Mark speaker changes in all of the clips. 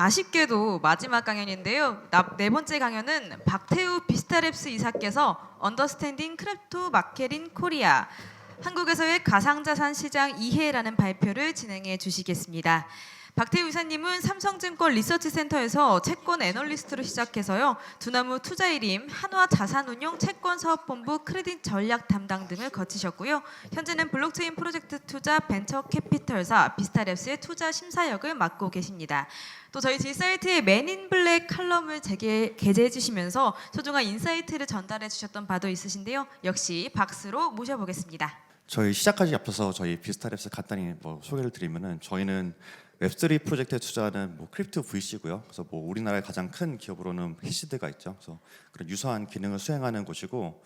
Speaker 1: 아쉽게도 마지막 강연인데요. 네 번째 강연은 박태우 비스타랩스 이사께서 언더스탠딩 크립토 마켓 인 코리아 한국에서의 가상자산 시장 이해라는 발표를 진행해 주시겠습니다. 박태우 이사님은 삼성증권 리서치센터에서 채권 애널리스트로 시작해서요. 두나무 투자일임, 한화자산운용 채권사업본부 크레딧 전략 담당 등을 거치셨고요. 현재는 블록체인 프로젝트 투자 벤처 캐피털사 비스타랩스의 투자 심사역을 맡고 계십니다. 또 저희 G사이트의 맨인블랙 칼럼을 게재해 주시면서 소중한 인사이트를 전달해 주셨던 바도 있으신데요. 역시 박수로 모셔보겠습니다.
Speaker 2: 저희 시작하기 앞서서 저희 비스타랩스 간단히 소개를 드리면은 저희는 웹3 프로젝트에 투자하는 크립토 VC고요. 그래서 우리나라의 가장 큰 기업으로는 히시드가 있죠. 그래서 그런 유사한 기능을 수행하는 곳이고,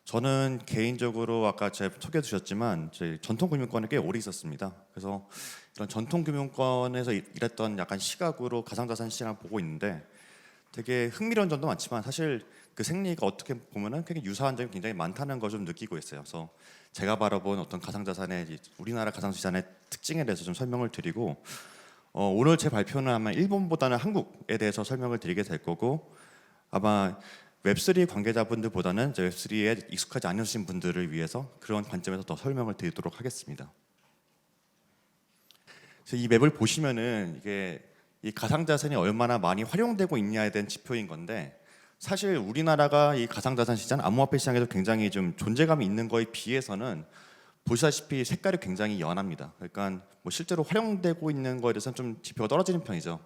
Speaker 2: 저는 개인적으로 아까 제가 소개해 주셨지만 저희 전통금융권에 꽤 오래 있었습니다. 그래서 이런 전통금융권에서 일했던 약간 시각으로 가상자산 시장을 보고 있는데 되게 흥미로운 점도 많지만 사실 그 생리가 어떻게 보면은 굉장히 유사한 점이 굉장히 많다는 걸 좀 느끼고 있어요. 그래서 제가 바라본 어떤 가상자산의 우리나라 가상자산의 특징에 대해서 좀 설명을 드리고, 오늘 제 발표는 아마 일본보다는 한국에 대해서 설명을 드리게 될 거고, 아마 웹3 관계자분들보다는 웹3에 익숙하지 않으신 분들을 위해서 그런 관점에서 더 설명을 드리도록 하겠습니다. 그래서 이 맵을 보시면은 이게 이 가상자산이 얼마나 많이 활용되고 있냐에 대한 지표인 건데, 사실 우리나라가 이 가상자산 시장, 암호화폐 시장에도 굉장히 좀 존재감이 있는 거에 비해서는 보시다시피 색깔이 굉장히 연합니다. 그러니까 실제로 활용되고 있는 거에 대해서는 좀 지표가 떨어지는 편이죠.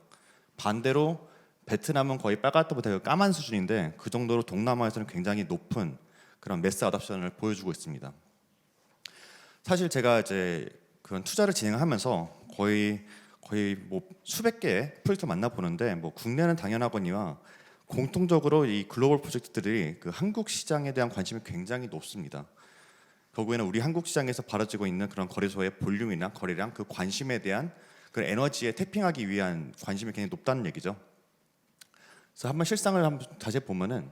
Speaker 2: 반대로 베트남은 거의 빨갛다보다 까만 수준인데 그 정도로 동남아에서는 굉장히 높은 그런 매스 어답션을 보여주고 있습니다. 사실 제가 이제 그런 투자를 진행하면서 거의 수백 개의 프로젝트 만나보는데 국내는 당연하거니와 공통적으로 이 글로벌 프로젝트들이 그 한국 시장에 대한 관심이 굉장히 높습니다. 결국에는 우리 한국 시장에서 벌어지고 있는 그런 거래소의 볼륨이나 거래량, 그 관심에 대한 그 에너지에 태핑하기 위한 관심이 굉장히 높다는 얘기죠. 그래서 한번 실상을 한번 다시 보면은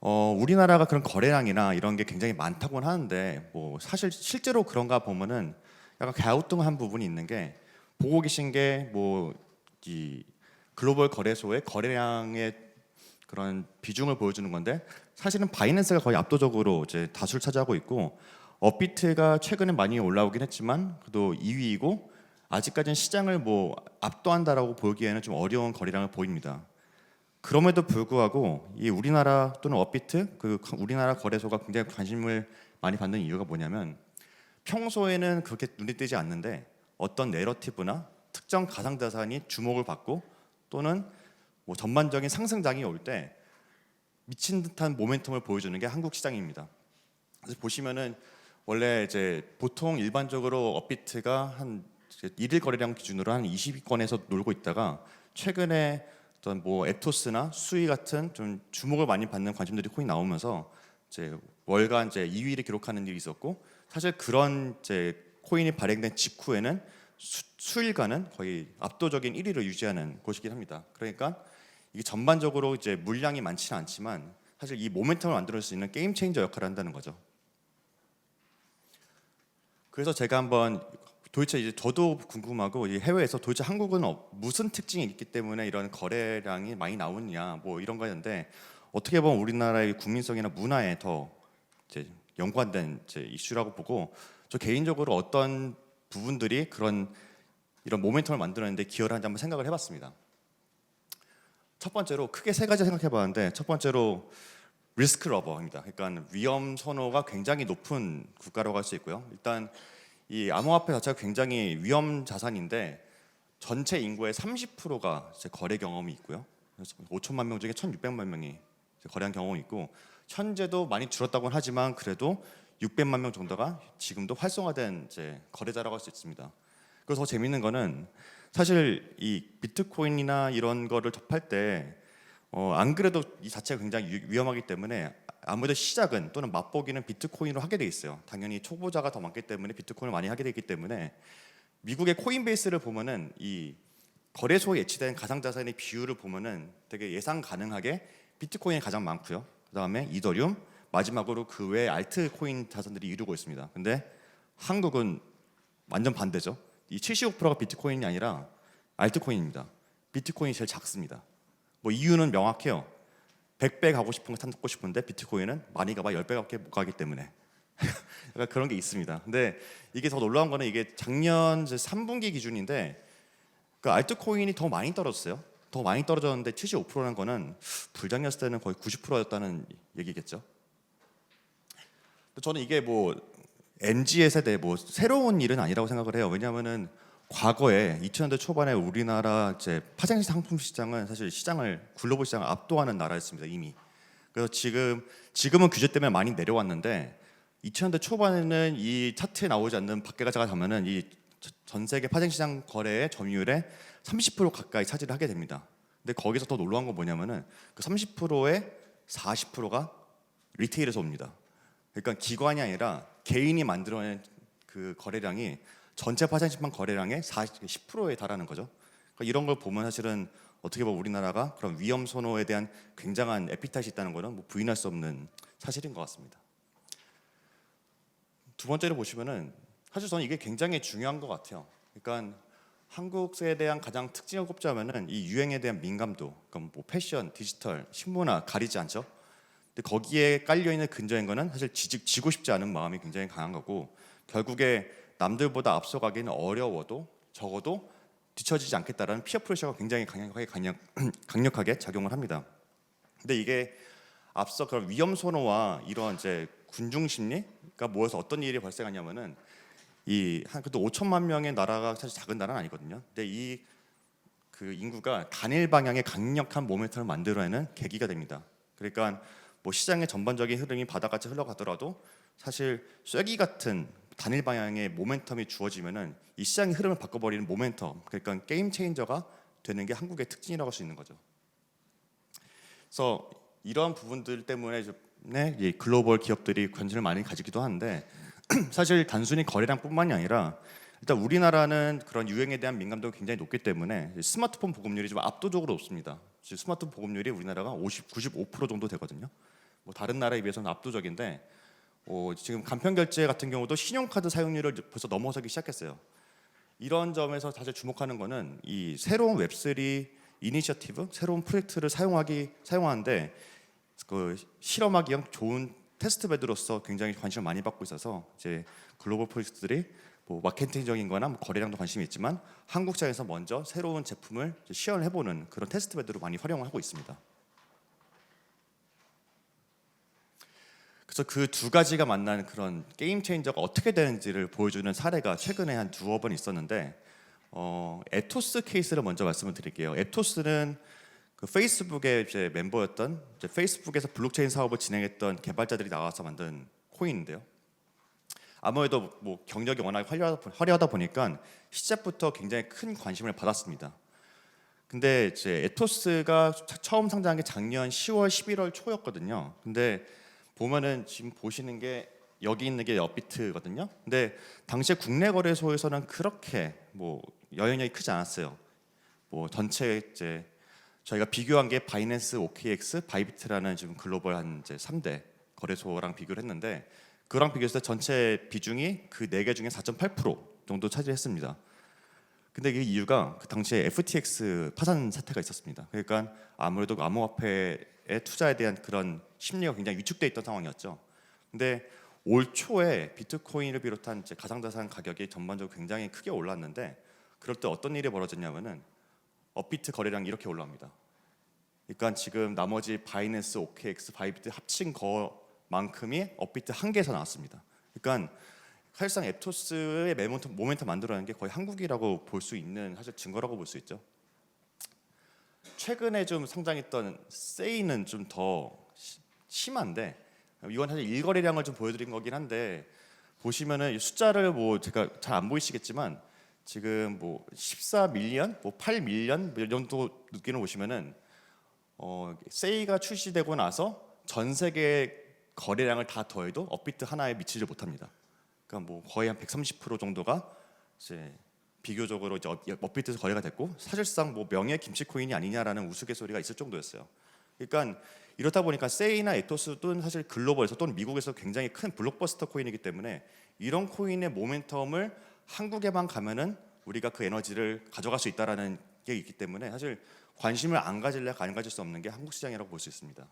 Speaker 2: 우리나라가 그런 거래량이나 이런 게 굉장히 많다고는 하는데 사실 실제로 그런가 보면은 약간 갸우뚱한 부분이 있는 게, 보고 계신 게 이 글로벌 거래소의 거래량의 그런 비중을 보여주는 건데, 사실은 바이낸스가 거의 압도적으로 이제 다수를 차지하고 있고, 업비트가 최근에 많이 올라오긴 했지만 그래도 2위이고 아직까지는 시장을 압도한다라고 보기에는 좀 어려운 거래량을 보입니다. 그럼에도 불구하고 이 우리나라 또는 업비트, 그 우리나라 거래소가 굉장히 관심을 많이 받는 이유가 뭐냐면, 평소에는 그렇게 눈에 띄지 않는데 어떤 내러티브나 특정 가상자산이 주목을 받고 또는 전반적인 상승장이 올 때 미친 듯한 모멘텀을 보여주는 게 한국 시장입니다. 그래서 보시면은 원래 이제 보통 일반적으로 업비트가 한 일일 거래량 기준으로 한 20위권에서 놀고 있다가 최근에 어떤 에토스나 수이 같은 좀 주목을 많이 받는 관심들이 코인 나오면서 이제 월간 이제 2위를 기록하는 일이 있었고, 사실 그런 이제 코인이 발행된 직후에는 수일간은 거의 압도적인 1위를 유지하는 곳이긴 합니다. 그러니까 이게 전반적으로 이제 물량이 많지는 않지만 사실 이 모멘텀을 만들 수 있는 게임 체인저 역할을 한다는 거죠. 그래서 제가 한번 도대체 이제 저도 궁금하고, 이 해외에서 도대체 한국은 무슨 특징이 있기 때문에 이런 거래량이 많이 나오느냐 이런 거였는데, 어떻게 보면 우리나라의 국민성이나 문화에 더 이제 연관된 이제 이슈라고 보고, 저 개인적으로 어떤 부분들이 이런 모멘텀을 만들어내는데 기여를 하는지 한번 생각을 해봤습니다. 첫 번째로 크게 세 가지 생각해봤는데, 첫 번째로 리스크 러버입니다. 그러니까 위험 선호가 굉장히 높은 국가라고 할 수 있고요. 일단 이 암호화폐 자체가 굉장히 위험 자산인데 전체 인구의 30%가 거래 경험이 있고요. 그래서 5천만 명 중에 1,600만 명이 거래한 경험이 있고, 현재도 많이 줄었다고는 하지만 그래도 600만 명 정도가 지금도 활성화된 이제 거래자라고 할 수 있습니다. 그래서 더 재밌는 거는, 사실 이 비트코인이나 이런 거를 접할 때 안 그래도 이 자체가 굉장히 위험하기 때문에 아무래도 시작은 또는 맛보기는 비트코인으로 하게 돼 있어요. 당연히 초보자가 더 많기 때문에 비트코인을 많이 하게 되기 때문에, 미국의 코인베이스를 보면은 이 거래소에 예치된 가상자산의 비율을 보면은 되게 예상 가능하게 비트코인이 가장 많고요. 그다음에 이더리움, 마지막으로 그 외 알트코인 자산들이 이루고 있습니다. 근데 한국은 완전 반대죠. 이 75%가 비트코인이 아니라 알트코인입니다. 비트코인이 제일 작습니다. 뭐 이유는 명확해요. 100배 가고 싶은 거 사고 싶은데 비트코인은 많이 가봐 10배밖에 못 가기 때문에 약간 그런 게 있습니다. 근데 이게 더 놀라운 거는 이게 작년 3분기 기준인데 그 알트코인이 더 많이 떨어졌어요. 더 많이 떨어졌는데 75%라는 거는 불장이었을 때는 거의 90%였다는 얘기겠죠. 저는 이게 뭐 MZ 세대 뭐 새로운 일은 아니라고 생각을 해요. 왜냐하면은 과거에 2000년대 초반에 우리나라 이제 파생 상품 시장은 사실 글로벌 시장을 압도하는 나라였습니다 이미. 그래서 지금은 규제 때문에 많이 내려왔는데 2000년대 초반에는 이 차트에 나오지 않는 밖에 가져가 가면은 이 전 세계 파생 시장 거래의 점유율의 30% 가까이 차지를 하게 됩니다. 근데 거기서 더 놀라운 건 뭐냐면은 그 30%의 40%가 리테일에서 옵니다. 그러니까 기관이 아니라 개인이 만들어낸 그 거래량이 전체 파생식품 거래량의 10%에 달하는 거죠. 그러니까 이런 걸 보면 사실은 어떻게 보면 우리나라가 그런 위험 선호에 대한 굉장한 에피타이트이 있다는 거는 뭐 부인할 수 없는 사실인 것 같습니다. 두 번째로 보시면은 사실 저는 이게 굉장히 중요한 것 같아요. 그러니까 한국에 대한 가장 특징을 꼽자면은 이 유행에 대한 민감도, 그러니까 뭐 패션, 디지털, 신문화 가리지 않죠. 근데 거기에 깔려 있는 근저인 거는 사실 지고 싶지 않은 마음이 굉장히 강한 거고 결국에 남들보다 앞서가기는 어려워도 적어도 뒤처지지 않겠다라는 피어 프레셔가 굉장히 강력하게 작용을 합니다. 근데 이게 앞서 그런 위험 선호와 이런 이제 군중 심리가 모여서 어떤 일이 발생하냐면은 이 한 그래도 5천만 명의 나라가 사실 작은 나라는 아니거든요. 근데 이 그 인구가 단일 방향의 강력한 모멘텀을 만들어내는 계기가 됩니다. 그러니까 뭐 시장의 전반적인 흐름이 바다같이 흘러가더라도 사실 쐐기 같은 단일 방향의 모멘텀이 주어지면은 이 시장의 흐름을 바꿔버리는 모멘텀, 그러니까 게임 체인저가 되는 게 한국의 특징이라고 할 수 있는 거죠. 그래서 이러한 부분들 때문에 이 글로벌 기업들이 관심을 많이 가지기도 하는데 사실 단순히 거래량뿐만이 아니라 일단 우리나라는 그런 유행에 대한 민감도가 굉장히 높기 때문에 스마트폰 보급률이 좀 압도적으로 높습니다. 스마트폰 보급률이 우리나라가 95% 정도 되거든요. 뭐 다른 나라에 비해서는 압도적인데 지금 간편 결제 같은 경우도 신용카드 사용률을 벌써 넘어서기 시작했어요. 이런 점에서 사실 주목하는 거는 이 새로운 웹3 이니셔티브, 새로운 프로젝트를 사용하는데 그 실험하기 형 좋은 테스트베드로서 굉장히 관심을 많이 받고 있어서 이제 글로벌 프로젝트들이 뭐 마케팅적인 거나 뭐 거래량도 관심이 있지만 한국 시장에서 먼저 새로운 제품을 시연을 해보는 그런 테스트베드로 많이 활용을 하고 있습니다. 그래서 그 두 가지가 만나는 그런 게임 체인저가 어떻게 되는지를 보여주는 사례가 최근에 한 두어 번 있었는데 에토스 케이스를 먼저 말씀을 드릴게요. 에토스는 그 페이스북의 이제 멤버였던 이제 페이스북에서 블록체인 사업을 진행했던 개발자들이 나와서 만든 코인인데요. 아무래도 뭐 경력이 워낙 화려하다 보니까 시작부터 굉장히 큰 관심을 받았습니다. 근데 이제 에토스가 처음 상장한 게 작년 10월, 11월 초였거든요. 근데 보면은 지금 보시는 게 여기 있는 게 업비트거든요. 근데 당시에 국내 거래소에서는 그렇게 뭐 영향력이 크지 않았어요. 뭐 전체 이제 저희가 비교한 게 바이낸스, OKX, 바이비트라는 지금 글로벌 한 이제 3대 거래소랑 비교를 했는데 그랑 비교했을 때 전체 비중이 그 4개 중에 4.8% 정도 차지했습니다. 근데 이 이유가 그 당시에 FTX 파산 사태가 있었습니다. 그러니까 아무래도 암호화폐의 투자에 대한 그런 심리가 굉장히 위축돼 있던 상황이었죠. 근데 올 초에 비트코인을 비롯한 이제 가상자산 가격이 전반적으로 굉장히 크게 올랐는데 그럴 때 어떤 일이 벌어졌냐면은 업비트 거래량이 이렇게 올라옵니다. 그러니까 지금 나머지 바이낸스, OKX, 바이비트 합친 거만큼이 업비트 한 개에서 나왔습니다. 그러니까 사실상 에토스의 모멘텀 만들어내는 게 거의 한국이라고 볼 수 있는 사실 증거라고 볼 수 있죠. 최근에 좀 상장했던 세이는 좀 더 심한데 이건 사실 일거래량을 좀 보여드린 거긴 한데 보시면은 이 숫자를 뭐 제가 잘 안 보이시겠지만 지금 뭐 14밀리언, 뭐 8밀리언 정도 느끼는 보시면은 세이가 출시되고 나서 전 세계 거래량을 다 더해도 업비트 하나에 미치지 못합니다. 그러니까 뭐 거의 한 130% 정도가 이제 비교적으로 이제 업비트에서 거래가 됐고 사실상 뭐 명예 김치 코인이 아니냐라는 우스갯소리가 있을 정도였어요. 그러니까 이렇다 보니까 세이나 에토스도 사실 글로벌에서 또는 미국에서 굉장히 큰 블록버스터 코인이기 때문에 이런 코인의 모멘텀을 한국에만 가면은 우리가 그 에너지를 가져갈 수 있다라는 게 있기 때문에 사실 관심을 안 가질래 안 가질 수 없는 게 한국 시장이라고 볼 수 있습니다.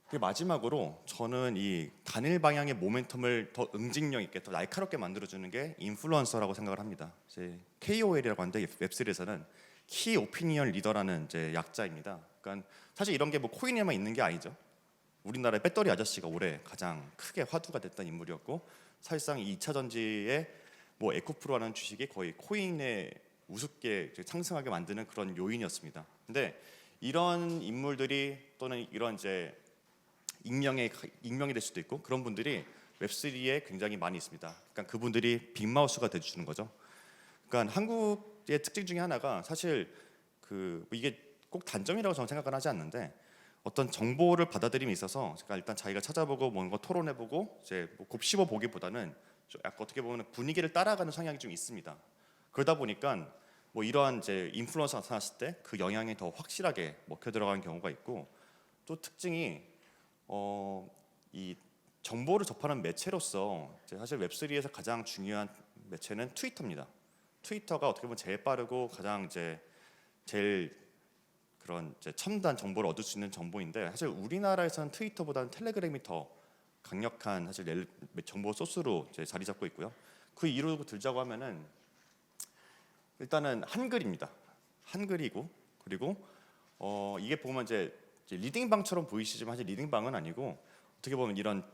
Speaker 2: 그리고 마지막으로 저는 이 단일 방향의 모멘텀을 더 응징력 있게 더 날카롭게 만들어주는 게 인플루언서라고 생각을 합니다. 이제 KOL이라고 하는데 웹3에서는 키 오피니언 리더라는 이제 약자입니다. 그러니까 사실 이런 게 뭐 코인에만 있는 게 아니죠. 우리나라의 배터리 아저씨가 올해 가장 크게 화두가 됐던 인물이었고, 사실상 이 2차 전지의 뭐 에코프로라는 주식이 거의 코인의 우습게 상승하게 만드는 그런 요인이었습니다. 근데 이런 인물들이 또는 이런 이제 익명이 될 수도 있고 그런 분들이 웹3에 굉장히 많이 있습니다. 그러니까 그분들이 빅마우스가 돼주는 거죠. 그러니까 한국의 특징 중에 하나가 사실 이게 꼭 단점이라고 저는 생각은 하지 않는데, 어떤 정보를 받아들임에 있어서 그러니까 일단 자기가 찾아보고 뭔가 토론해보고 이제 뭐 곱씹어 보기보다는 좀 약간 어떻게 보면 분위기를 따라가는 성향이 좀 있습니다. 그러다 보니까 뭐 이러한 이제 인플루언서 나타났을 때 그 영향이 더 확실하게 먹혀 들어가는 경우가 있고, 또 특징이 이 정보를 접하는 매체로서 이제 사실 웹3에서 가장 중요한 매체는 트위터입니다. 트위터가 어떻게 보면 제일 빠르고 가장 이제 제일 그런 이제 첨단 정보를 얻을 수 있는 정보인데, 사실 우리나라에서는 트위터보다는 텔레그램이 더 강력한 사실 정보 소스로 이제 자리 잡고 있고요. 그 이유로 들자고 하면은 일단은 한글입니다. 한글이고, 그리고 이게 보면 이제 리딩방처럼 보이시지만 사실 리딩방은 아니고, 어떻게 보면 이런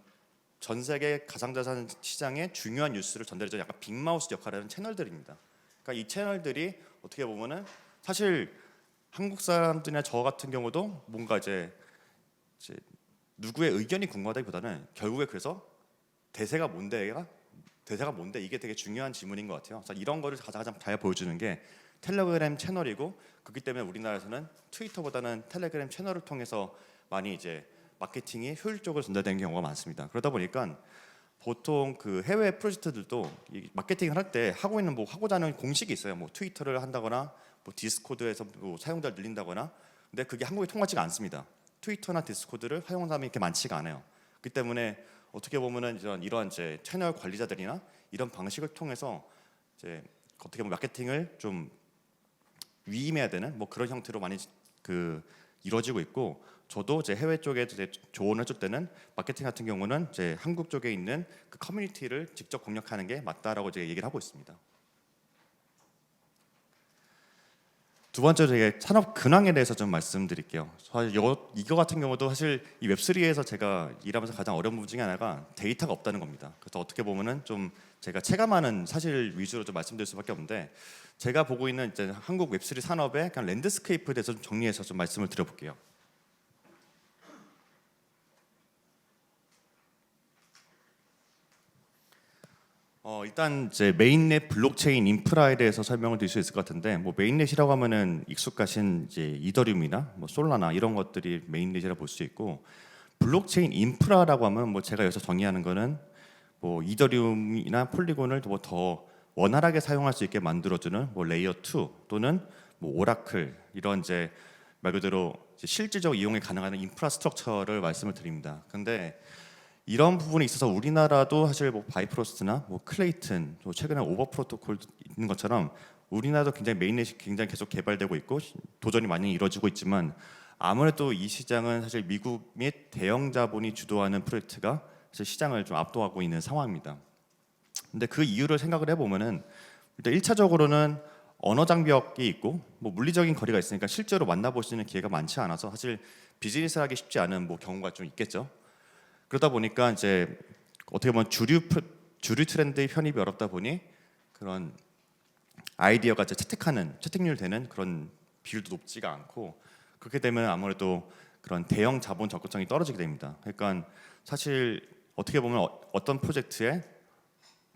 Speaker 2: 전 세계 가상자산 시장의 중요한 뉴스를 전달해주는 약간 빅마우스 역할을 하는 채널들입니다. 그러니까 이 채널들이 어떻게 보면은 사실 한국 사람들이나 저 같은 경우도 뭔가 이제 누구의 의견이 궁금하다기보다는 결국에 그래서 대세가 뭔데 이게 되게 중요한 질문인 것 같아요. 그래서 이런 거를 가장 잘 보여주는 게 텔레그램 채널이고, 그렇기 때문에 우리나라에서는 트위터보다는 텔레그램 채널을 통해서 많이 이제 마케팅이 효율적으로 전달되는 경우가 많습니다. 그러다 보니까 보통 그 해외 프로젝트들도 이 마케팅을 할 때 하고 있는 뭐 하고자 하는 공식이 있어요. 뭐 트위터를 한다거나 뭐 디스코드에서 뭐 사용자를 늘린다거나. 근데 그게 한국에 통하지가 않습니다. 트위터나 디스코드를 사용하는 사람이 이렇게 많지가 않아요. 그렇기 때문에 어떻게 보면은 이런 이제 채널 관리자들이나 이런 방식을 통해서 이제 어떻게 보면 마케팅을 좀 위임해야 되는 뭐 그런 형태로 많이 이루어지고 있고, 저도 이제 해외 쪽에 이제 조언을 해줄 때는 마케팅 같은 경우는 이제 한국 쪽에 있는 그 커뮤니티를 직접 공략하는 게 맞다라고 제가 얘기를 하고 있습니다. 두 번째로 제가 산업 근황에 대해서 좀 말씀드릴게요. 사실 이거 같은 경우도 사실 이 웹3에서 제가 일하면서 가장 어려운 부분 중에 하나가 데이터가 없다는 겁니다. 그래서 어떻게 보면은 좀 제가 체감하는 사실 위주로 좀 말씀드릴 수밖에 없는데, 제가 보고 있는 이제 한국 웹3 산업의 그냥 랜드스케이프에 대해서 좀 정리해서 좀 말씀을 드려볼게요. 일단 이제 메인넷 블록체인 인프라에 대해서 설명을 드릴 수 있을 것 같은데, 뭐 메인넷이라고 하면은 익숙하신 이제 이더리움이나 뭐 솔라나 이런 것들이 메인넷이라고 볼 수 있고, 블록체인 인프라라고 하면 뭐 제가 여기서 정의하는 거는 뭐 이더리움이나 폴리곤을 뭐 더 원활하게 사용할 수 있게 만들어주는 뭐 레이어 2 또는 뭐 오라클, 이런 이제 말 그대로 이제 실질적 이용이 가능한 인프라스트럭처를 말씀을 드립니다. 근데 이런 부분에 있어서 우리나라도 사실 뭐 바이프로스트나 뭐 클레이튼, 또 최근에 오버 프로토콜 있는 것처럼 우리나라도 굉장히 메인넷이 굉장히 계속 개발되고 있고 도전이 많이 이루어지고 있지만, 아무래도 이 시장은 사실 미국 및 대형 자본이 주도하는 프로젝트가 사실 시장을 좀 압도하고 있는 상황입니다. 근데 그 이유를 생각을 해보면은 일단 1차적으로는 언어 장벽이 있고 뭐 물리적인 거리가 있으니까 실제로 만나볼 수 있는 기회가 많지 않아서 사실 비즈니스 하기 쉽지 않은 뭐 경우가 좀 있겠죠. 그러다 보니까 이제 어떻게 보면 주류 트렌드의 편입이 어렵다 보니 그런 아이디어가 이제 채택률 되는 그런 비율도 높지가 않고, 그렇게 되면 아무래도 그런 대형 자본 접근성이 떨어지게 됩니다. 그러니까 사실 어떻게 보면 어떤 프로젝트에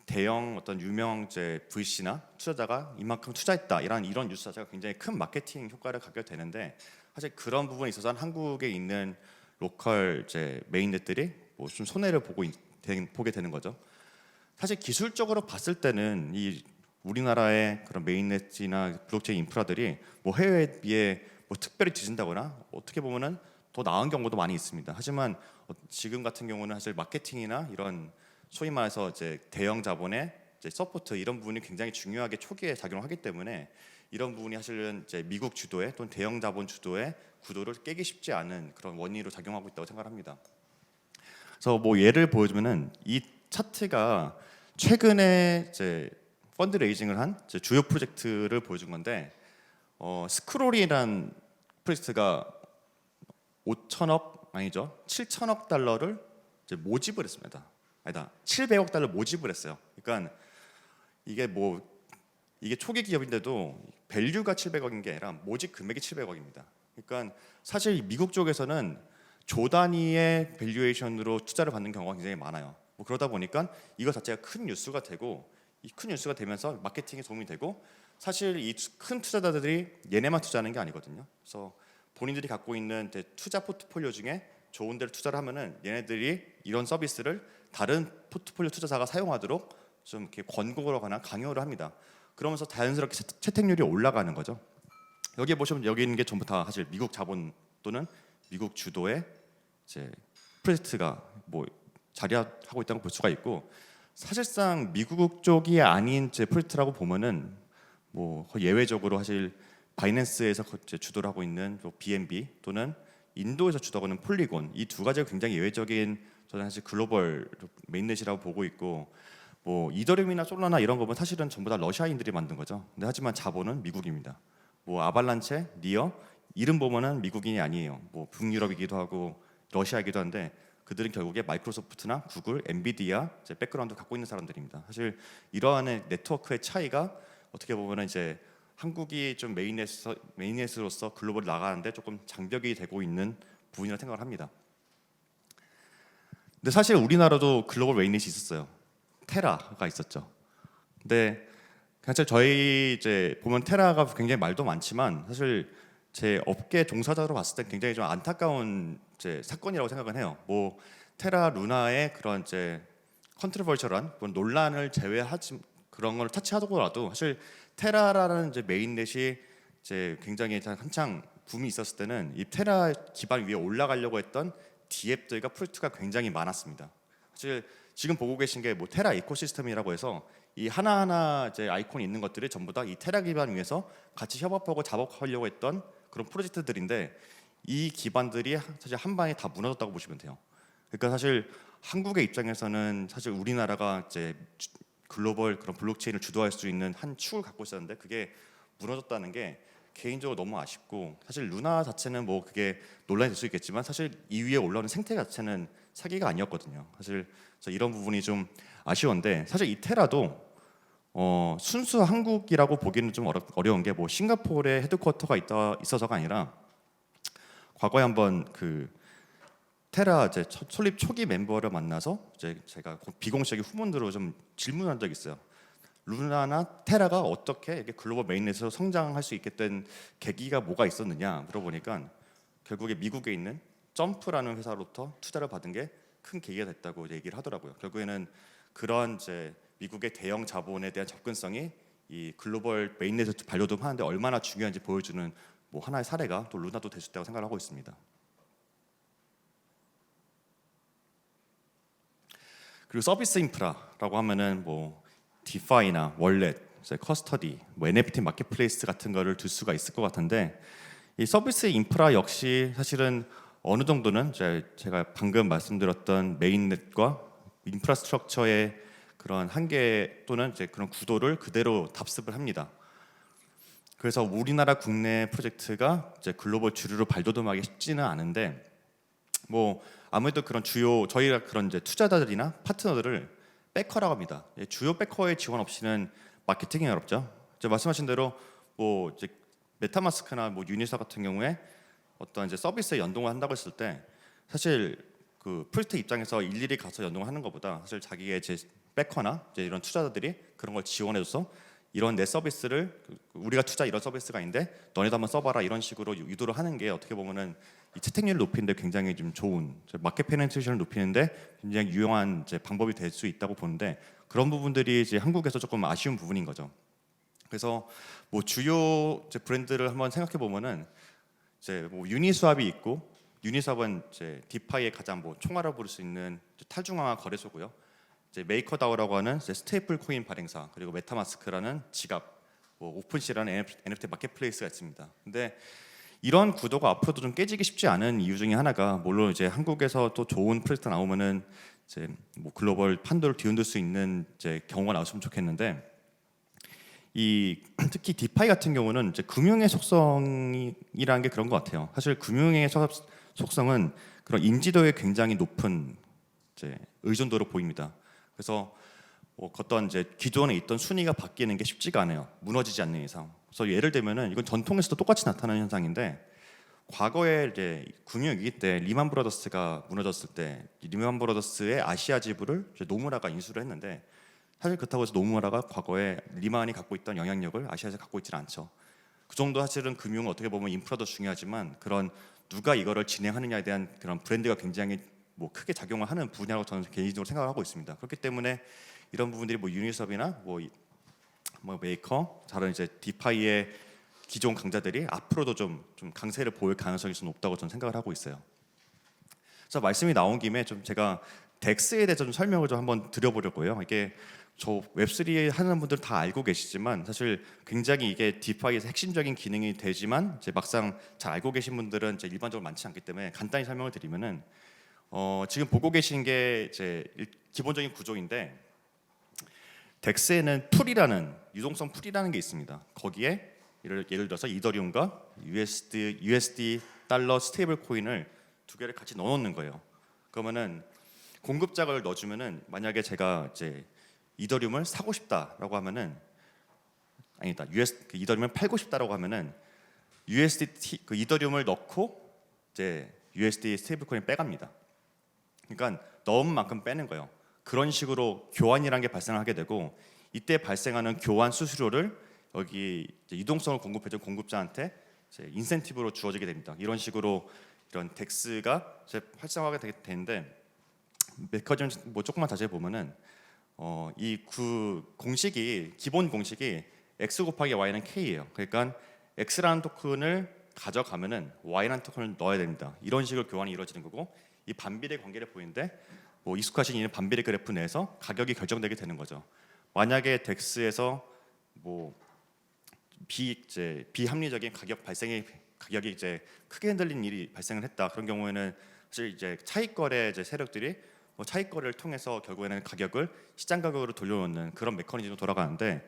Speaker 2: 대형 어떤 유명 이제 VC나 투자자가 이만큼 투자했다 이런 뉴스 자체가 굉장히 큰 마케팅 효과를 갖게 되는데, 사실 그런 부분에 있어서는 한국에 있는 로컬 이제 메인넷들이 뭐 좀 손해를 보게 되는 거죠. 사실 기술적으로 봤을 때는 이 우리나라의 그런 메인넷이나 블록체인 인프라들이 뭐 해외에 비해 뭐 특별히 뒤진다거나 어떻게 보면은 더 나은 경우도 많이 있습니다. 하지만 지금 같은 경우는 사실 마케팅이나 이런 소위 말해서 이제 대형 자본의 이제 서포트 이런 부분이 굉장히 중요하게 초기에 작용을 하기 때문에 이런 부분이 사실은 이제 미국 주도의 또는 대형 자본 주도의 구도를 깨기 쉽지 않은 그런 원인으로 작용하고 있다고 생각합니다. 그래서 뭐 예를 보여주면은 이 차트가 최근에 이제 펀드 레이징을 한 이제 주요 프로젝트를 보여준 건데 스크롤이란 프로젝트가 5천억 아니죠 7천억 달러를 이제 모집을 했습니다. 아니다 700억 달러 모집을 했어요. 그러니까 이게 초기 기업인데도 밸류가 700억인 게 아니라 모집 금액이 700억입니다. 그러니까 사실 미국 쪽에서는 조 단위의 밸류에이션으로 투자를 받는 경우가 굉장히 많아요. 뭐 그러다 보니까 이거 자체가 큰 뉴스가 되고 이 큰 뉴스가 되면서 마케팅에 도움이 되고 사실 이 큰 투자자들이 얘네만 투자하는 게 아니거든요. 그래서 본인들이 갖고 있는 투자 포트폴리오 중에 좋은 데를 투자를 하면은 얘네들이 이런 서비스를 다른 포트폴리오 투자자가 사용하도록 좀 이렇게 권고를 하거나 강요를 합니다. 그러면서 자연스럽게 채택률이 올라가는 거죠. 여기 보시면 여기 있는 게 전부 다 사실 미국 자본 또는 미국 주도의 이제 프로젝트가 뭐 자리하고 있다고 볼 수가 있고 사실상 미국 쪽이 아닌 제 프로젝트라고 보면은 뭐 거의 예외적으로 사실 바이낸스에서 주도를 하고 있는 BNB 또는 인도에서 주도하는 폴리곤 이 두 가지가 굉장히 예외적인 저는 사실 글로벌 메인넷이라고 보고 있고 뭐 이더리움이나 솔라나 이런 거 보면 사실은 전부 다 러시아인들이 만든 거죠. 근데 하지만 자본은 미국입니다. 뭐 아발란체, 니어 이름 보면은 미국인이 아니에요. 뭐 북유럽이기도 하고 러시아이기도 한데 그들은 결국에 마이크로소프트나 구글, 엔비디아 이제 백그라운드 갖고 있는 사람들입니다. 사실 이러한 네트워크의 차이가 어떻게 보면은 이제 한국이 좀 메인넷으로서 글로벌 나가는데 조금 장벽이 되고 있는 부분이라고 생각을 합니다. 근데 사실 우리나라도 글로벌 메인넷이 있었어요. 테라가 있었죠. 근데 사실 저희 이제 보면 테라가 굉장히 말도 많지만 사실 제 업계 종사자로 봤을 때 굉장히 좀 안타까운 이제 사건이라고 생각은 해요. 뭐 테라 루나의 그런 이제 컨트로버셜한 논란을 제외하지 그런 걸 타치하더라도 사실 테라라는 이제 메인넷이 이제 굉장히 한창 붐이 있었을 때는 이 테라 기반 위에 올라가려고 했던 디앱들과 프로젝트가 굉장히 많았습니다. 사실 지금 보고 계신 게 뭐 테라 이코시스템이라고 해서 이 하나하나 이제 아이콘이 있는 것들이 전부 다 이 테라 기반 위에서 같이 협업하고 작업하려고 했던 그런 프로젝트들인데 이 기반들이 사실 한 방에 다 무너졌다고 보시면 돼요. 그러니까 사실 한국의 입장에서는 사실 우리나라가 이제 글로벌 그런 블록체인을 주도할 수 있는 한 축을 갖고 있었는데 그게 무너졌다는 게 개인적으로 너무 아쉽고 사실 루나 자체는 뭐 그게 논란이 될 수 있겠지만 사실 이 위에 올라오는 생태 자체는 사기가 아니었거든요. 사실 이런 부분이 좀 아쉬운데 사실 이 테라도 순수 한국이라고 보기는 좀 어려운 게 뭐 싱가포르에 헤드쿼터가 있어서가 아니라 과거에 한번 그 테라 이제 설립 초기 멤버를 만나서 이제 제가 비공식적인 후문으로 좀 질문한 적이 있어요. 루나나 테라가 어떻게 이렇게 글로벌 메인넷으로 성장할 수 있게 된 계기가 뭐가 있었느냐 물어보니까 결국에 미국에 있는 점프라는 회사로부터 투자를 받은 게 큰 계기가 됐다고 얘기를 하더라고요. 결국에는 그런 이제 미국의 대형 자본에 대한 접근성이 이 글로벌 메인넷을 반려하는데 얼마나 중요한지 보여주는 뭐 하나의 사례가 또 루나도 될 수 있다고 생각을 하고 있습니다. 그리고 서비스 인프라라고 하면은 뭐 디파이나 월렛, 커스터디, 뭐 NFT 마켓플레이스 같은 거를 둘 수가 있을 것 같은데 이 서비스 인프라 역시 사실은 어느 정도는 제가 방금 말씀드렸던 메인넷과 인프라스트럭처의 그런 한계 또는 이제 그런 구도를 그대로 답습을 합니다. 그래서 우리나라 국내 프로젝트가 이제 글로벌 주류로 발돋움하기 쉽지는 않은데 뭐 아무래도 그런 주요 저희가 그런 이제 투자자들이나 파트너들을 백커라고 합니다. 주요 백커의 지원 없이는 마케팅이 어렵죠. 이제 말씀하신 대로 뭐 이제 메타마스크나 뭐 유니사 같은 경우에 어떤 이제 서비스에 연동을 한다고 했을 때 사실 그 프로젝트 입장에서 일일이 가서 연동을 하는 것보다 사실 자기의 제 백커나 이제 이런 투자자들이 그런 걸 지원해줘서 이런 내 서비스를 우리가 투자 이런 서비스가 있는데 너네도 한번 써봐라 이런 식으로 유도를 하는 게 어떻게 보면은 이 채택률을 높이는데 굉장히 좀 좋은 마켓 페네트레이션을 높이는데 굉장히 유용한 이제 방법이 될 수 있다고 보는데 그런 부분들이 이제 한국에서 조금 아쉬운 부분인 거죠. 그래서 뭐 주요 이제 브랜드를 한번 생각해 보면은 이제 뭐 유니스왑이 있고 유니스왑은 이제 디파이의 가장 뭐 총알을 부를 수 있는 탈중앙화 거래소고요. 이제 메이커다오라고 하는 이제 스테이플 코인 발행사, 그리고 메타마스크라는 지갑, 뭐 오픈시라는 NFT 마켓플레이스가 있습니다. 근데 이런 구도가 앞으로도 좀 깨지기 쉽지 않은 이유 중에 하나가, 물론 이제 한국에서 또 좋은 프로젝트 나오면은 이제 뭐 글로벌 판도를 뒤흔들 수 있는 이제 경우가 나왔으면 좋겠는데, 이 특히 디파이 같은 경우는 이제 금융의 속성이라는 게 그런 것 같아요. 사실 금융의 속성은 그런 인지도에 굉장히 높은 이제 의존도로 보입니다. 그래서 뭐 어떤 이제 기존에 있던 순위가 바뀌는 게 쉽지가 않아요. 무너지지 않는 이상. 그래서 예를 들면은 이건 전통에서도 똑같이 나타나는 현상인데, 과거에 이제 금융위기 때 리만 브라더스가 무너졌을 때 리만 브라더스의 아시아 지부를 이제 노무라가 인수를 했는데, 사실 그렇다고 해서 노무라가 과거에 리만이 갖고 있던 영향력을 아시아에서 갖고 있지는 않죠. 그 정도 사실은 금융은 어떻게 보면 인프라도 중요하지만 그런 누가 이거를 진행하느냐에 대한 그런 브랜드가 굉장히 뭐 크게 작용을 하는 분야라고 저는 개인적으로 생각을 하고 있습니다. 그렇기 때문에 이런 부분들이 뭐 유니스업이나 뭐 메이커, 다른 이제 디파이의 기존 강자들이 앞으로도 좀 강세를 보일 가능성이 좀 높다고 저는 생각을 하고 있어요. 그래서 말씀이 나온 김에 좀 제가 덱스에 대해서 좀 설명을 좀 한번 드려보려고요. 이게 저 웹3 하는 분들 다 알고 계시지만 사실 굉장히 이게 디파이에서 핵심적인 기능이 되지만 이제 막상 잘 알고 계신 분들은 이제 일반적으로 많지 않기 때문에 간단히 설명을 드리면은, 지금 보고 계신 게 이제 기본적인 구조인데, 덱스에는 풀이라는 유동성 풀이라는 게 있습니다. 거기에 예를 들어서 이더리움과 USD 달러 스테이블 코인을 두 개를 같이 넣어놓는 거예요. 그러면은 공급자를 넣어주면은, 만약에 제가 이제 이더리움을 사고 싶다라고 하면은, 아니다, 이더리움을 팔고 싶다라고 하면은 USDT 그 이더리움을 넣고 이제 USD 스테이블 코인 빼갑니다. 그러니까 넣은 만큼 빼는 거예요. 그런 식으로 교환이라는 게 발생하게 되고, 이때 발생하는 교환 수수료를 여기 이제 유동성을 공급해준 공급자한테 이제 인센티브로 주어지게 됩니다. 이런 식으로 이런 덱스가 이제 활성화가 되는데, 메커니즘 뭐 조금만 자세히 보면은 이 공식이, 기본 공식이 x 곱하기 y는 k예요. 그러니까 x라는 토큰을 가져가면은 y라는 토큰을 넣어야 됩니다. 이런 식으로 교환이 이루어지는 거고, 이 반비례 관계를 보이는데 뭐 익숙하신 이 반비례 그래프 내에서 가격이 결정되게 되는 거죠. 만약에 덱스에서 뭐 비합리적인 가격이 이제 크게 흔들린 일이 발생을 했다. 그런 경우에는 사실 이제 차익거래 이제 세력들이 뭐 차익거래를 통해서 결국에는 가격을 시장 가격으로 돌려놓는 그런 메커니즘으로 돌아가는데,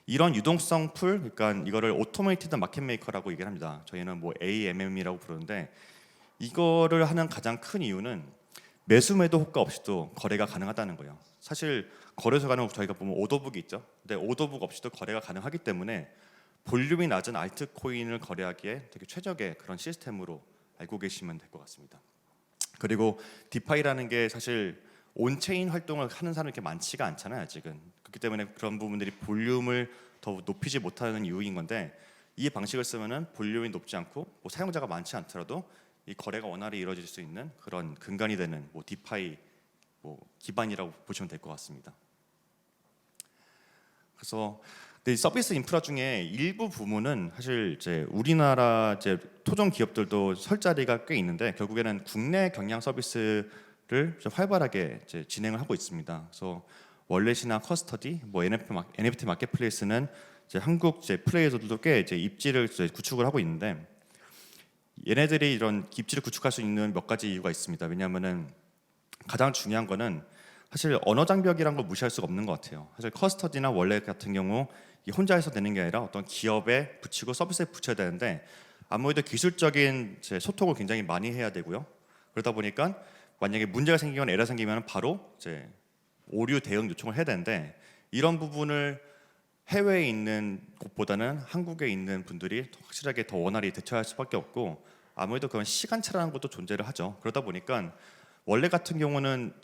Speaker 2: 이런 유동성 풀, 그러니까 이거를 오토메이티드 마켓 메이커라고 얘기를 합니다. 저희는 뭐 AMM이라고 부르는데, 이거를 하는 가장 큰 이유는 매수 매도 효과 없이도 거래가 가능하다는 거예요. 사실 거래소 가는 저희가 보면 오더북이 있죠. 근데 오더북 없이도 거래가 가능하기 때문에 볼륨이 낮은 알트코인을 거래하기에 되게 최적의 그런 시스템으로 알고 계시면 될 것 같습니다. 그리고 디파이라는 게 사실 온체인 활동을 하는 사람이 이렇게 많지가 않잖아요, 아직은. 그렇기 때문에 그런 부분들이 볼륨을 더 높이지 못하는 이유인 건데, 이 방식을 쓰면은 볼륨이 높지 않고 뭐 사용자가 많지 않더라도 이 거래가 원활히 이루어질 수 있는 그런 근간이 되는 뭐 디파이 뭐 기반이라고 보시면 될 것 같습니다. 그래서 이 서비스 인프라 중에 일부 부문은 사실 이제 우리나라 이제 토종 기업들도 설 자리가 꽤 있는데, 결국에는 국내 경량 서비스를 활발하게 이제 진행을 하고 있습니다. 그래서 월렛이나 커스터디, 뭐 NFT 마켓플레이스는 이제 한국 이제 플레이어들도 꽤 이제 입지를 이제 구축을 하고 있는데, 얘네들이 이런 입지를 구축할 수 있는 몇 가지 이유가 있습니다. 왜냐하면은 가장 중요한 거는 사실 언어 장벽이란 걸 무시할 수가 없는 것 같아요. 사실 커스터디나 월렛 같은 경우 혼자 해서 되는 게 아니라 어떤 기업에 붙이고 서비스에 붙여야 되는데, 아무래도 기술적인 이제 소통을 굉장히 많이 해야 되고요. 그러다 보니까 만약에 문제가 생기거나 에러가 생기면 바로 이제 오류 대응 요청을 해야 되는데, 이런 부분을 해외에 있는 곳보다는 한국에 있는 분들이 확실하게 더 원활히 대처할 수밖에 없고, 아무래도 그런 시간차라는 것도 존재를 하죠. 그러다 보니까 월렛 같은 경우는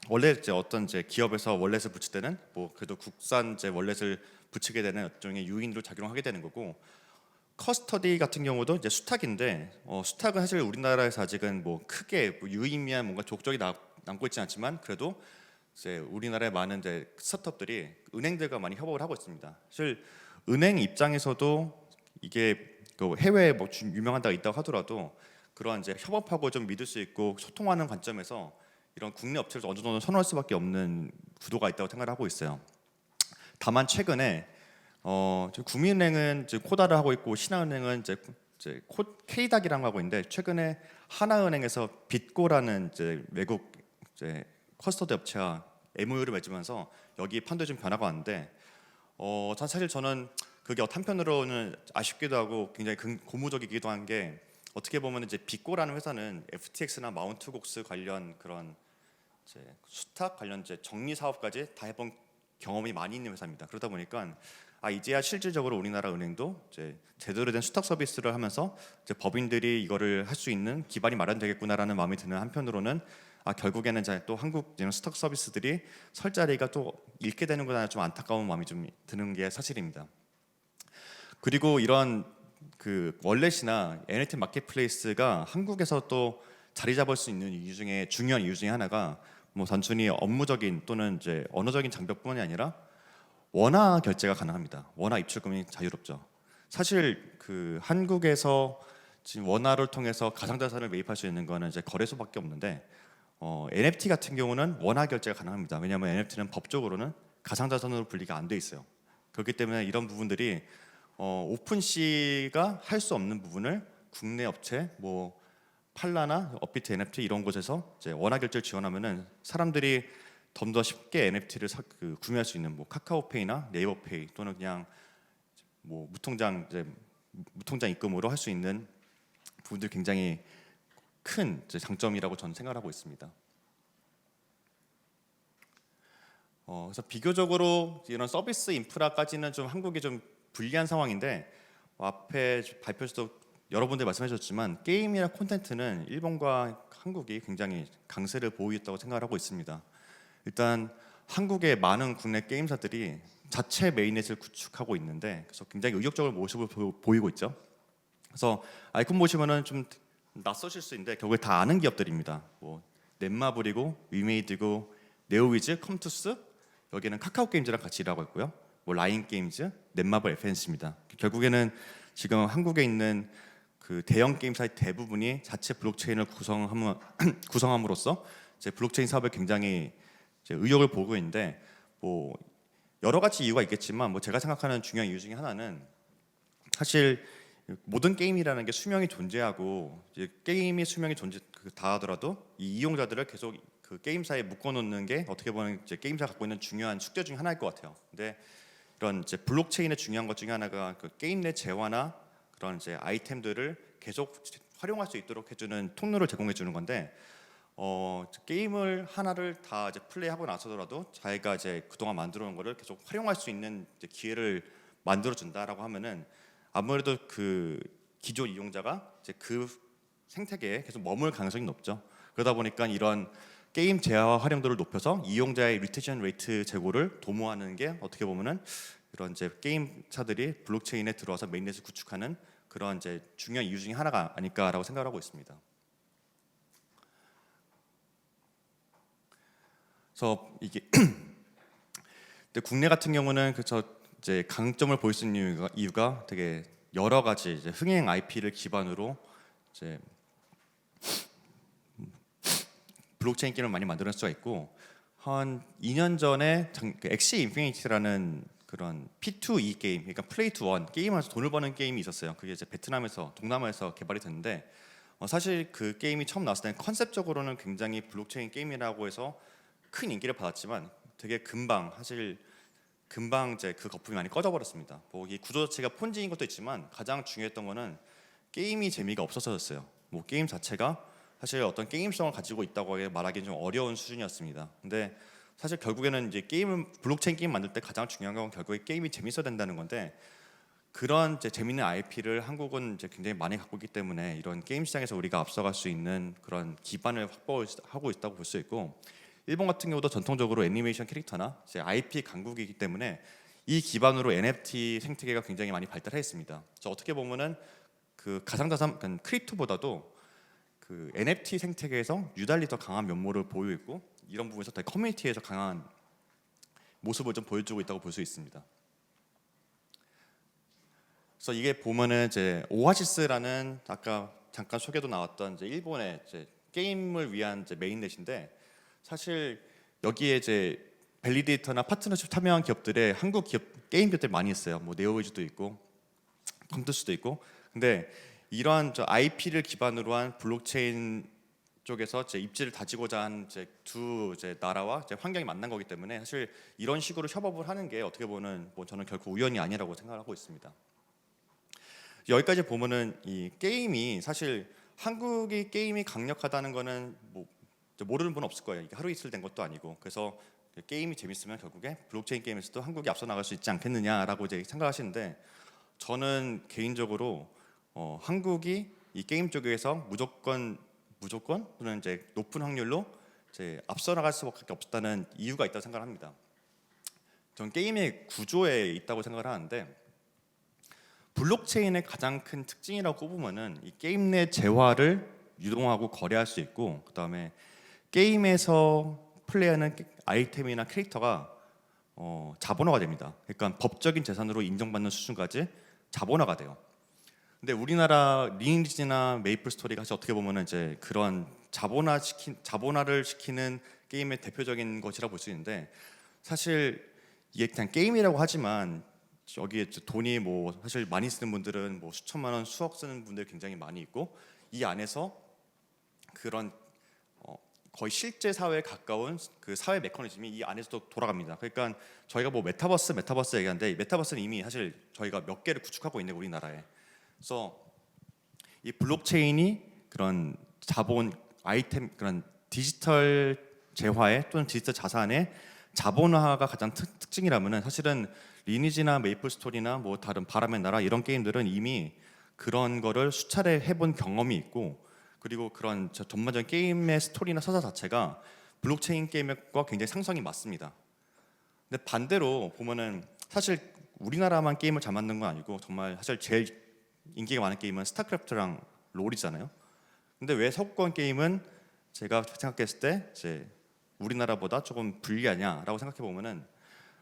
Speaker 2: 원래 이제 어떤 이제 기업에서 월렛을 붙일 때는 뭐 그래도 국산 이제 월렛을 붙이게 되는 일종의 유인으로 작용하게 되는 거고, 커스터디 같은 경우도 이제 수탁인데, 수탁은 사실 우리나라에서 아직은 뭐 크게 뭐 유의미한 뭔가 족적이 남고 있지 않지만, 그래도 이제 우리나라의 많은 이제 스타트업들이 은행들과 많이 협업을 하고 있습니다. 사실 은행 입장에서도 이게 그 해외에 뭐 유명한 데가 있다고 하더라도 그러한 이제 협업하고 좀 믿을 수 있고 소통하는 관점에서 이런 국내 업체를 어느 정도 선호할 수밖에 없는 구도가 있다고 생각을 하고 있어요. 다만 최근에 국민은행은 이제 코다를 하고 있고 신한은행은 이제 K닥이라고 하고 있는데 최근에 하나은행에서 빗고라는 이제 외국 이제 커스터디 업체와 MOU를 맺으면서 여기 판도에 좀 변화가 왔는데 사실 저는 그게 한편으로는 아쉽기도 하고 굉장히 고무적이기도 한 게 어떻게 보면 이제 빗고라는 회사는 FTX나 마운트곡스 관련 그런 이제 수탁 관련 이제 정리 사업까지 다 해본 경험이 많이 있는 회사입니다. 그러다 보니까 이제야 실질적으로 우리나라 은행도 이제 제대로 된 수탁 서비스를 하면서 이제 법인들이 이거를 할 수 있는 기반이 마련되겠구나라는 마음이 드는 한편으로는 결국에는 이제 또 한국 이런 수탁 서비스들이 설 자리가 또 잃게 되는구나 좀 안타까운 마음이 좀 드는 게 사실입니다. 그리고 이런 그 월렛이나 NFT 마켓플레이스가 한국에서 또 자리 잡을 수 있는 이유 중에 중요한 이유 중에 하나가 뭐 단순히 업무적인 또는 이제 언어적인 장벽뿐만이 아니라 원화 결제가 가능합니다. 원화 입출금이 자유롭죠. 사실 그 한국에서 지금 원화를 통해서 가상자산을 매입할 수 있는 거는 이제 거래소밖에 없는데 NFT 같은 경우는 원화 결제가 가능합니다. 왜냐하면 NFT는 법적으로는 가상자산으로 분리가 안 돼 있어요. 그렇기 때문에 이런 부분들이 오픈시가 할 수 없는 부분을 국내 업체 뭐 팔라나 업비트 NFT 이런 곳에서 이제 원화 결제를 지원하면은 사람들이 좀 더 쉽게 NFT를 구매할 수 있는 뭐 카카오페이나 네이버페이 또는 그냥 뭐 무통장 입금으로 할 수 있는 부분들 굉장히 큰 이제 장점이라고 저는 생각하고 있습니다. 그래서 비교적으로 이런 서비스 인프라까지는 좀 한국이 좀 불리한 상황인데 앞에 발표에서도 여러분들 말씀해 주셨지만 게임이나 콘텐츠는 일본과 한국이 굉장히 강세를 보이고 있다고 생각을 하고 있습니다. 일단 한국의 많은 국내 게임사들이 자체 메인넷을 구축하고 있는데 그래서 굉장히 의욕적인 모습을 보이고 있죠. 그래서 아이콘 보시면은 좀 낯서실 수 있는데 결국에 다 아는 기업들입니다. 뭐 넷마블이고 위메이드고 네오위즈, 컴투스 여기는 카카오 게임즈랑 같이 일하고 있고요. 뭐 라인 게임즈, 넷마블 FNC입니다. 결국에는 지금 한국에 있는 그 대형 게임사의 대부분이 자체 블록체인을 구성함으로써 이제 블록체인 사업에 굉장히 이제 의욕을 보고 있는데 뭐 여러 가지 이유가 있겠지만 뭐 제가 생각하는 중요한 이유 중에 하나는 사실 모든 게임이라는 게 수명이 존재하고 이제 게임이 수명이 다하더라도 이 이용자들을 계속 그 게임사에 묶어놓는 게 어떻게 보면 이제 게임사가 갖고 있는 중요한 숙제 중에 하나일 것 같아요. 근데 이런 이제 블록체인의 중요한 것 중에 하나가 그 게임 내 재화나 그런 이제 아이템들을 계속 활용할 수 있도록 해주는 통로를 제공해 주는 건데 게임을 하나를 다 이제 플레이하고 나서더라도 자기가 이제 그동안 만들어 놓은 거를 계속 활용할 수 있는 이제 기회를 만들어 준다라고 하면은 아무래도 그 기존 이용자가 이제 그 생태계에 계속 머물 가능성이 높죠. 그러다 보니까 이런 게임 재화 활용도를 높여서 이용자의 리텐션 레이트 제고를 도모하는 게 어떻게 보면은 이런 이제 게임사들이 블록체인에 들어와서 메인넷을 구축하는 그런 이제 중요한 이유 중에 하나가 아닐까라고 생각하고 있습니다. 그래서 이게 근데 국내 같은 경우는 그저 이제 강점을 보일 수 있는 이유가 되게 여러 가지 이제 흥행 IP를 기반으로 이제 블록체인 게임을 많이 만들 수가 있고 한 2년 전에 엑시 인피니티라는 그런 P2E 게임, 그러니까 플레이 투 원 게임하면서 돈을 버는 게임이 있었어요. 그게 이제 베트남에서 동남아에서 개발이 됐는데 사실 그 게임이 처음 나왔을 때는 컨셉적으로는 굉장히 블록체인 게임이라고 해서 큰 인기를 받았지만 되게 금방 이제 그 거품이 많이 꺼져버렸습니다. 뭐 이 구조 자체가 폰지인 것도 있지만 가장 중요했던 거는 게임이 재미가 없어졌어요. 뭐 게임 자체가 사실 어떤 게임성을 가지고 있다고 말하기는 좀 어려운 수준이었습니다. 근데 사실 결국에는 이제 블록체인 게임 만들 때 가장 중요한 건 결국에 게임이 재밌어야 된다는 건데 그런 이제 재밌는 IP를 한국은 이제 굉장히 많이 갖고 있기 때문에 이런 게임 시장에서 우리가 앞서갈 수 있는 그런 기반을 확보하고 있다고 볼 수 있고 일본 같은 경우도 전통적으로 애니메이션 캐릭터나 이제 IP 강국이기 때문에 이 기반으로 NFT 생태계가 굉장히 많이 발달해 있습니다. 그래서 어떻게 보면은 그 가상자산 크립토보다도 그 NFT 생태계에서 유달리 더 강한 면모를 보이고 있고 이런 부분에서 더 커뮤니티에서 강한 모습을 좀 보여주고 있다고 볼 수 있습니다. 그래서 이게 보면은 이제 오아시스라는 아까 잠깐 소개도 나왔던 이제 일본의 이제 게임을 위한 이제 메인넷인데 사실 여기에 이제 밸리데이터나 파트너십 참여한 기업들의 한국 기업 게임 기업들 많이 있어요. 뭐 네오위즈도 있고 컴투스도 있고. 근데 이러한 IP를 기반으로 한 블록체인 쪽에서 이제 입지를 다지고자 한 이제 두 이제 나라와 이제 환경이 만난 거기 때문에 사실 이런 식으로 협업을 하는 게 어떻게 보면 뭐 저는 결코 우연이 아니라고 생각하고 있습니다. 여기까지 보면은 이 게임이 사실 한국이 게임이 강력하다는 거는 뭐 모르는 분 없을 거예요. 이게 하루 이틀 된 것도 아니고. 그래서 게임이 재밌으면 결국에 블록체인 게임에서도 한국이 앞서 나갈 수 있지 않겠느냐라고 이제 생각하시는데, 저는 개인적으로 한국이 이 게임 쪽에서 무조건 또는 이제 높은 확률로 이제 앞서 나갈 수밖에 없다는 이유가 있다고 생각합니다. 전 게임의 구조에 있다고 생각을 하는데, 블록체인의 가장 큰 특징이라고 꼽으면은 이 게임 내 재화를 유동하고 거래할 수 있고, 그다음에 게임에서 플레이하는 아이템이나 캐릭터가 자본화가 됩니다. 그러니까 법적인 재산으로 인정받는 수준까지 자본화가 돼요. 근데 우리나라 리니지나 메이플 스토리가 사실 어떻게 보면은 이제 그런 자본화를 시키는 게임의 대표적인 것이라 볼 수 있는데, 사실 이게 그냥 게임이라고 하지만 여기에 돈이 뭐 사실 많이 쓰는 분들은 뭐 수천만 원, 수억 쓰는 분들 굉장히 많이 있고, 이 안에서 그런 거의 실제 사회에 가까운 그 사회 메커니즘이 이 안에서도 돌아갑니다. 그러니까 저희가 뭐 메타버스 얘기하는데, 이 메타버스는 이미 사실 저희가 몇 개를 구축하고 있는 우리나라에. 그래서 이 블록체인이 그런 자본 아이템, 그런 디지털 재화의 또는 디지털 자산의 자본화가 가장 특징이라면은, 사실은 리니지나 메이플 스토리나 뭐 다른 바람의 나라 이런 게임들은 이미 그런 거를 수차례 해본 경험이 있고, 그리고 그런 전반적인 게임의 스토리나 서사 자체가 블록체인 게임과 굉장히 상성이 맞습니다. 근데 반대로 보면은 사실 우리나라만 게임을 잘 만든 건 아니고, 정말 사실 제일 인기가 많은 게임은 스타크래프트랑 롤이잖아요. 근데 왜 서구권 게임은 제가 생각했을 때 이제 우리나라보다 조금 불리하냐라고 생각해 보면은,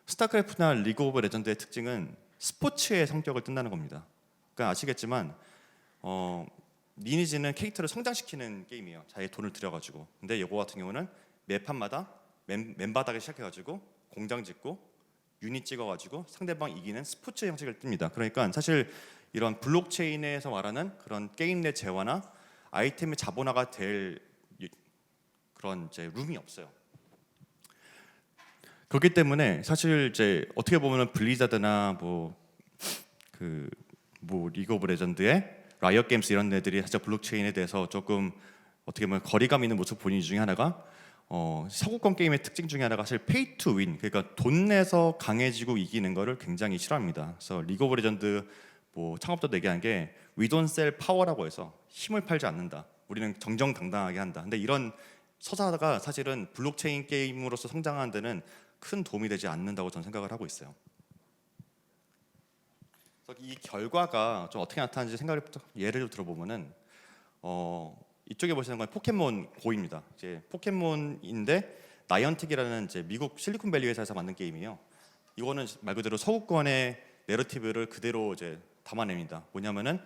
Speaker 2: 스타크래프트나 리그 오브 레전드의 특징은 스포츠의 성격을 띈다는 겁니다. 그러니까 아시겠지만 리니지는 캐릭터를 성장시키는 게임이에요. 자기 돈을 들여가지고. 근데 이거 같은 경우는 매 판마다 맨바닥에 시작해가지고 공장 짓고 유닛 찍어가지고 상대방 이기는 스포츠 형식을 띱니다. 그러니까 사실 이런 블록체인에서 말하는 그런 게임 내 재화나 아이템의 자본화가 될 그런 이제 룸이 없어요. 그렇기 때문에 사실 이제 어떻게 보면 블리자드나 뭐 리그 오브 레전드의 라이엇 게임스 이런 애들이 살짝 블록체인에 대해서 조금 어떻게 보면 거리감 있는 모습 보이는 중에 하나가, 서구권 게임의 특징 중에 하나가 사실 페이 투 윈, 그러니까 돈 내서 강해지고 이기는 거를 굉장히 싫어합니다. 그래서 리그 오브 레전드 뭐 창업자도 얘기하는 게 We don't sell power라고 해서 힘을 팔지 않는다. 우리는 정정당당하게 한다. 근데 이런 서사가 사실은 블록체인 게임으로서 성장하는 데는 큰 도움이 되지 않는다고 저는 생각을 하고 있어요. 그래서 이 결과가 좀 어떻게 나타나는지 예를 들어보면은 이쪽에 보시는 건 포켓몬 고입니다. 이제 포켓몬인데 나이언틱이라는 이제 미국 실리콘밸리 회사에서 만든 게임이에요. 이거는 말 그대로 서구권의 내러티브를 그대로 이제 담아냅니다. 뭐냐면은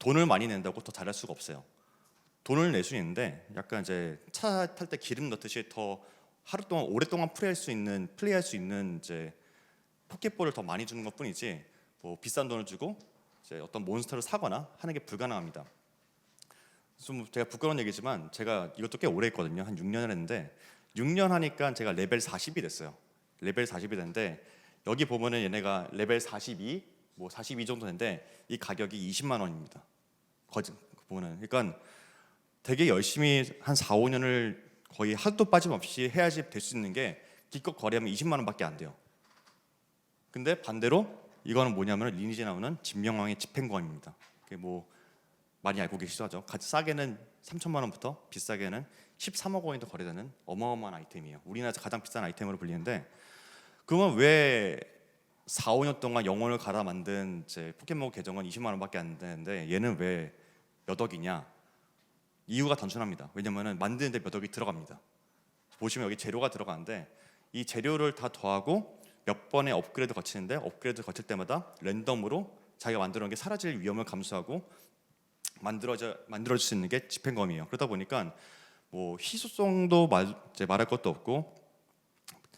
Speaker 2: 돈을 많이 낸다고 더 잘할 수가 없어요. 돈을 낼 수 있는데 약간 이제 차 탈 때 기름 넣듯이 더 하루 동안 오랫동안 플레이할 수 있는 이제 포켓볼을 더 많이 주는 것뿐이지 뭐 비싼 돈을 주고 이제 어떤 몬스터를 사거나 하는 게 불가능합니다. 좀 제가 부끄러운 얘기지만 제가 이것도 꽤 오래 했거든요. 한 6년을 했는데 6년 하니까 제가 레벨 40이 됐어요. 레벨 40이 됐는데 여기 보면은 얘네가 레벨 42, 뭐 42 정도 되는데 이 가격이 20만 원입니다. 보면은 그러니까 되게 열심히 한 4, 5년을 거의 하루도 빠짐없이 해야지 될 수 있는 게 기껏 거래하면 20만 원밖에 안 돼요. 근데 반대로 이거는 뭐냐면 리니지 나오는 진명왕의 집행관입니다. 그게 뭐 많이 알고 계시죠? 싸게는 3천만 원부터 비싸게는 13억 원이 더 거래되는 어마어마한 아이템이에요. 우리나라에서 가장 비싼 아이템으로 불리는데, 그러면 왜 4, 5년 동안 영혼을 갈아 만든 제 포켓몬 계정은 20만 원밖에 안 되는데 얘는 왜 몇 억이냐? 이유가 단순합니다. 왜냐면은 만드는데 몇 억이 들어갑니다. 보시면 여기 재료가 들어가는데 이 재료를 다 더하고 몇 번의 업그레이드 거치는데, 업그레이드 거칠 때마다 랜덤으로 자기가 만들어놓은 게 사라질 위험을 감수하고 만들어질 수 있는 게 집행검이에요. 그러다 보니까 뭐 희소성도 이제 말할 것도 없고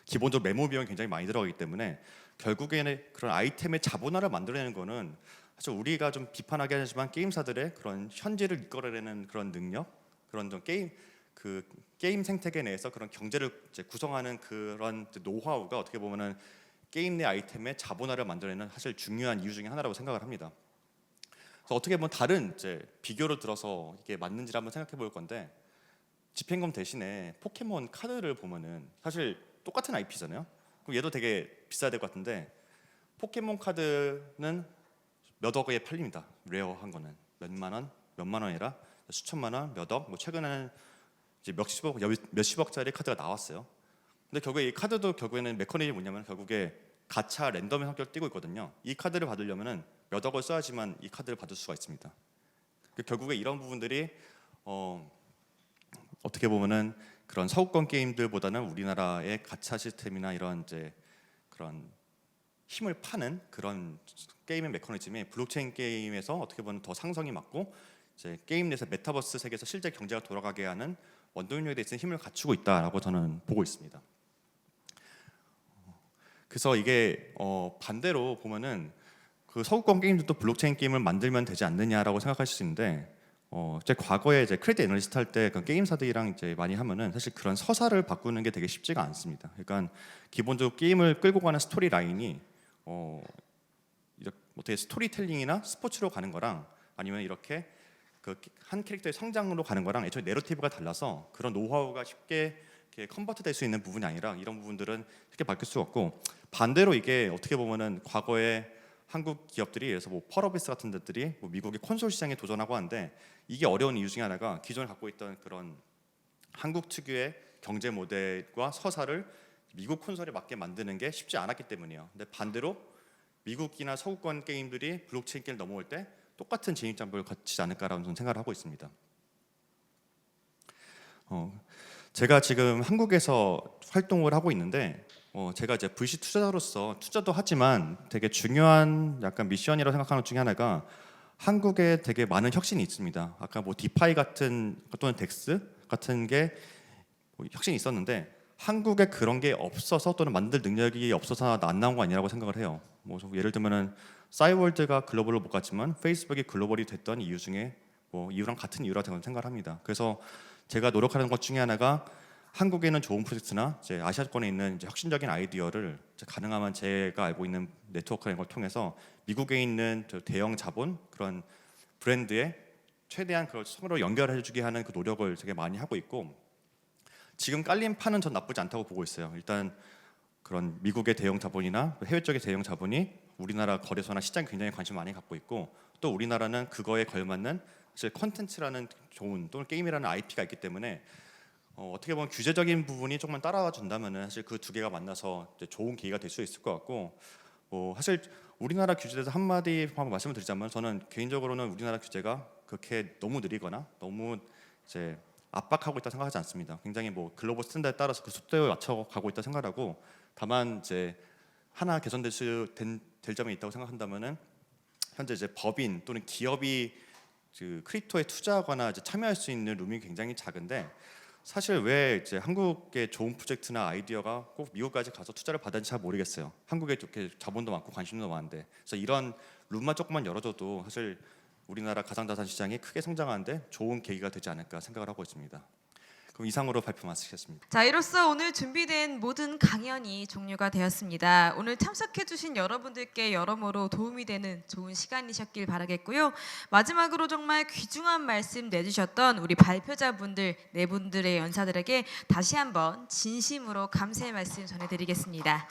Speaker 2: 기본적으로 메모 비용이 굉장히 많이 들어가기 때문에 결국에는 그런 아이템의 자본화를 만들어내는 거는 사실 우리가 좀 비판하게 하지만 게임사들의 그런 현질을 이끌어내는 그런 능력, 그런 좀 게임 생태계 내에서 그런 경제를 이제 구성하는 그런 노하우가 어떻게 보면은 게임 내 아이템의 자본화를 만들어내는 사실 중요한 이유 중에 하나라고 생각을 합니다. 그래서 어떻게 보면 다른 이제 비교를 들어서 이게 맞는지를 한번 생각해 볼 건데 집행검 대신에 포켓몬 카드를 보면은 사실 똑같은 IP잖아요. 그럼 얘도 되게 비싸야 될 것 같은데 포켓몬 카드는 몇 억에 팔립니다. 레어한 거는 몇만 원이라 수천만 원, 몇 억, 뭐 최근에는 이제 몇십억짜리 카드가 나왔어요. 근데 결국에 이 카드도 결국에는 메커니즘이 뭐냐면 결국에 가챠 랜덤의 성격을 띠고 있거든요. 이 카드를 받으려면은 몇 억을 써야지만 이 카드를 받을 수가 있습니다. 결국에 이런 부분들이 어떻게 보면은 그런 서구권 게임들보다는 우리나라의 가챠 시스템이나 이런 이제 그런 힘을 파는 그런 게임의 메커니즘이 블록체인 게임에서 어떻게 보면 더 상성이 맞고 이제 게임 내에서 메타버스 세계에서 실제 경제가 돌아가게 하는 원동력에 대해서 힘을 갖추고 있다라고 저는 보고 있습니다. 그래서 이게 반대로 보면은 그 서구권 게임들도 블록체인 게임을 만들면 되지 않느냐라고 생각하실 수 있는데 제 과거에 이제 크레딧 애널리스트 할 때 그 게임사들이랑 이제 많이 하면은 사실 그런 서사를 바꾸는 게 되게 쉽지가 않습니다. 그러니까 기본적으로 게임을 끌고 가는 스토리 라인이 어떻게 스토리텔링이나 스포츠로 가는 거랑 아니면 이렇게 그 한 캐릭터의 성장으로 가는 거랑 애초에 내러티브가 달라서 그런 노하우가 쉽게 컨버트 될 수 있는 부분이 아니라 이런 부분들은 쉽게 바뀔 수가 없고 반대로 이게 어떻게 보면은 과거에 한국 기업들이 그래서 뭐 펄어비스 같은 데들이 뭐 미국의 콘솔 시장에 도전하고 하는데 이게 어려운 이유 중에 하나가 기존에 갖고 있던 그런 한국 특유의 경제 모델과 서사를 미국 콘솔에 맞게 만드는 게 쉽지 않았기 때문이에요. 근데 반대로 미국이나 서구권 게임들이 블록체인 게임을 넘어올 때 똑같은 진입장벽을 거치지 않을까라는 저는 생각을 하고 있습니다. 제가 지금 한국에서 활동을 하고 있는데 제가 이제 VC 투자자로서 투자도 하지만 되게 중요한 약간 미션이라고 생각하는 것 중에 하나가 한국에 되게 많은 혁신이 있습니다. 아까 뭐 디파이 같은 또는 덱스 같은 게 혁신이 있었는데 한국에 그런 게 없어서 또는 만들 능력이 없어서 안 나온 거 아니라고 생각을 해요. 뭐 예를 들면은 싸이월드가 글로벌로 못 갔지만 페이스북이 글로벌이 됐던 이유 중에 뭐 이유랑 같은 이유라고 저는 생각을 합니다. 그래서 제가 노력하는 것 중에 하나가 한국에 있는 좋은 프로젝트나 이제 아시아권에 있는 이제 혁신적인 아이디어를 가능하면 제가 알고 있는 네트워크 이런 걸 통해서 미국에 있는 대형 자본 그런 브랜드에 최대한 그걸 서로 연결해주게 하는 그 노력을 되게 많이 하고 있고 지금 깔린 판은 전 나쁘지 않다고 보고 있어요. 일단 그런 미국의 대형 자본이나 해외 쪽의 대형 자본이 우리나라 거래소나 시장에 굉장히 관심을 많이 갖고 있고 또 우리나라는 그거에 걸맞는 사실 컨텐츠라는 좋은 또는 게임이라는 IP가 있기 때문에 어떻게 보면 규제적인 부분이 조금만 따라와 준다면은 사실 그 두 개가 만나서 이제 좋은 계기가 될 수 있을 것 같고 사실 우리나라 규제에 대해서 한마디 한번 말씀을 드리자면 저는 개인적으로는 우리나라 규제가 그렇게 너무 느리거나 너무 이제 압박하고 있다 생각하지 않습니다. 굉장히 뭐 글로벌 스탠다드에 따라서 그 속도에 맞춰 가고 있다 생각하고 다만 이제 하나 개선될 될 점이 있다고 생각한다면은 현재 이제 법인 또는 기업이 그 크립토에 투자하거나 이제 참여할 수 있는 룸이 굉장히 작은데 사실 왜 이제 한국의 좋은 프로젝트나 아이디어가 꼭 미국까지 가서 투자를 받았는지 잘 모르겠어요. 한국에 이렇게 자본도 많고 관심도 많은데 그래서 이런 룸만 조금만 열어줘도 사실 우리나라 가상자산 시장이 크게 성장하는데 좋은 계기가 되지 않을까 생각을 하고 있습니다. 그럼 이상으로 발표 마치겠습니다.
Speaker 1: 자, 이로써 오늘 준비된 모든 강연이 종료가 되었습니다. 오늘 참석해주신 여러분들께 여러모로 도움이 되는 좋은 시간이셨길 바라겠고요. 마지막으로 정말 귀중한 말씀 내주셨던 우리 발표자분들 네 분들의 연사들에게 다시 한번 진심으로 감사의 말씀 전해드리겠습니다.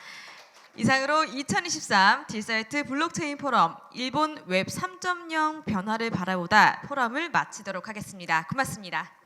Speaker 1: 이상으로 2023 딜사이트 블록체인 포럼 일본 웹 3.0 변화를 바라보다 포럼을 마치도록 하겠습니다. 고맙습니다.